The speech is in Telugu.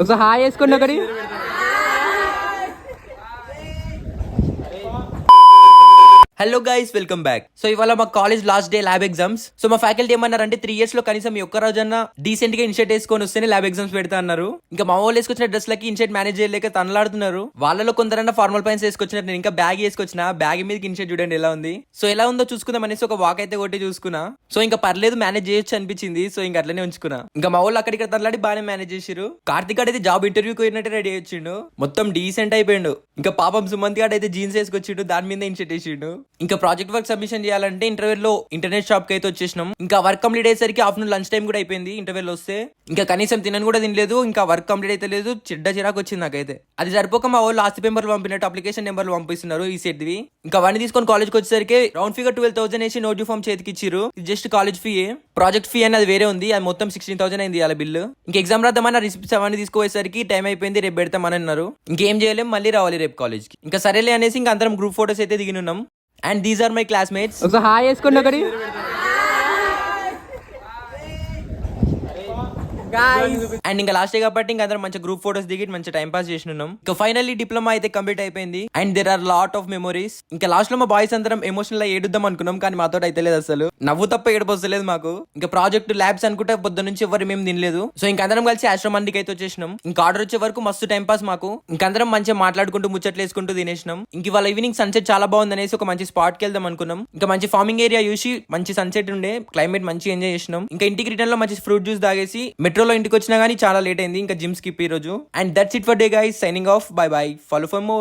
ఒకసారి హాయ్ వేసుకోండి ఒకటి. Hello guys, welcome back. So ఇవాళ మా college last day lab exams. So మా ఫ్యాకల్టీ ఏమన్నారంటే 3 years లో కనీసం ఈ ఒక్క రోజన్నా డీసెంట్ గా ఇన్షర్ట్ వేసుకొని వస్తేనే ల్యాబ్ ఎగ్జామ్స్ పెడతా అన్నారు. ఇంకా మా వాళ్ళు వేసుకొచ్చిన డ్రెస్ లకి ఇన్షర్ట్ మేనేజ్ చేయలేక తనలాడుతున్నారు. వాళ్ళలో కొందరన్నా ఫార్మల్ ప్యాంట్స్ వేసుకొచ్చినారు, నేను ఇంకా బ్యాగ్ వేసుకొచ్చిన. బ్యాగ్ మీద ఇన్షర్ట్ చూడండి ఎలా ఉంది. సో ఎలా ఉందో చూసుకుందాం అనేసి ఒక వాక్ అయితే కొట్టి చూసుకున్నా. సో ఇంకా పర్లేదు, మేనేజ్ చేయొచ్చు అనిపించింది. సో ఇంకా అట్లనే ఉంచుకున్నా. ఇంకా మా వాళ్ళు అక్కడికి తనలాడి బాగానే మేనేజ్ చేసిరు. కార్తిక్ అయితే జాబ్ ఇంటర్వ్యూకి పోయినట్టే రెడీ వచ్చిండు, మొత్తం డీసెంట్ అయిపోయిండు. ఇంకా పాపం సుమంత్ గాడు అయితే జీన్స్ వేసుకొచ్చిండు, దాని మీద ఇన్షర్ట్ వేసిండు. ఇంకా ప్రాజెక్ట్ వర్క్ సబ్మిషన్ చేయాలంటే ఇంటర్వెల్ లో ఇంటర్నెట్ షాప్ కి అయితే వచ్చేసినాం. ఇంకా వర్క్ కంప్లీట్ అయ్యేసరికి ఆఫ్టర్నూన్ లంచ్ టైం కూడా అయిపోయింది. ఇంటర్వెల్ వస్తే ఇంకా కనీసం తినని కూడా తినలేదు. ఇంకా వర్క్ కంప్లీట్ అయితే లేదు, చిరాకు వచ్చింది నాకైతే. అది సరిపోక మా వాళ్ళు ఆస్తి పేపర్లు పంపినట్టు అప్లికేషన్ నెంబర్లు పంపిస్తున్నారు ఈ సెట్ వి. ఇంకా అవన్నీ తీసుకొని కాలేజ్కి వచ్చేసరికి రౌండ్ ఫిగర్ 12,000 వేసి నోట్ ఫామ్ చేతికి ఇచ్చిరు. ఇది just college fee. Project fee అనేది వేరే ఉంది, అది మొత్తం 16,000 అయింది అలా బిల్లు. ఇంకా ఎగ్జామ్ రాద్దామని రిసిప్ట్స్ అవన్నీ తీసుకుపోయేసరికి టైం అయిపోయింది, రేపు పెడతామని అన్నారు. ఇంకేం చేయలేం, మళ్ళీ రావాలి రేపు కాలేజ్ కి. ఇంకా సరేలే అనేసి ఇంకా అందరం గ్రూప్ ఫోటోస్ అయితే దిగినున్నాం. And these are my classmates. ఒకసారి హాయ్ వేసుకోండి ఒకటి. అండ్ ఇంకా లాస్ట్ డే కాబట్టి ఇంకా అందరం మంచి గ్రూప్ ఫోటోస్ దిగి మంచి టైం పాస్ చేసినాం. ఇంకా ఫైనల్లీ డిప్లొమా అయితే కంప్లీట్ అయిపోయింది. And there are lot of memories. ఇంకా లాస్ట్ లో మా బాయ్స్ అందరం ఎమోషనల్ గా ఏడుద్దాం అనుకున్నాం, కానీ మాతో అయితే లేదు అసలు. నవ్వు తప్ప ఏడుపోస్తలేదు మాకు. ఇంకా ప్రాజెక్ట్ ల్యాబ్స్ అనుకుంటే పొద్దు నుంచి ఎవరు మేము తినలేదు. సో ఇంకా అందరం కలిసి ఆశ్రమానికి అయితే వచ్చేసినాం. ఇంకా ఆర్డర్ వచ్చే వరకు మస్తు టైం పాస్ మాకు. ఇంకా అందరం మంచిగా మాట్లాడుకుంటూ ముచ్చట్లు వేసుకుంటూ తినేసినాం. ఇంక ఇవాళ ఈవినింగ్ సన్సెట్ చాలా బాగుంది అనేసి ఒక మంచి స్పాట్ కి వెళ్దాం అనుకున్నాం. ఇంకా మంచి ఫార్మింగ్ ఏరియా చూసి మంచి సన్సెట్ ఉండే, క్లైమేట్ మంచి ఎంజాయ్ చేసినాం. ఇంకా ఇంటికి రిటర్న్ లో మంచి ఫ్రూట్ జ్యూస్ తాగేసి మెట్రోలో ఇంటికి వచ్చినా గానీ చాలా లేట్ అయింది. ఇంకా జిమ్ స్కిప్ ఈ రోజు. And that's it for day guys, signing off, by by, follow for more.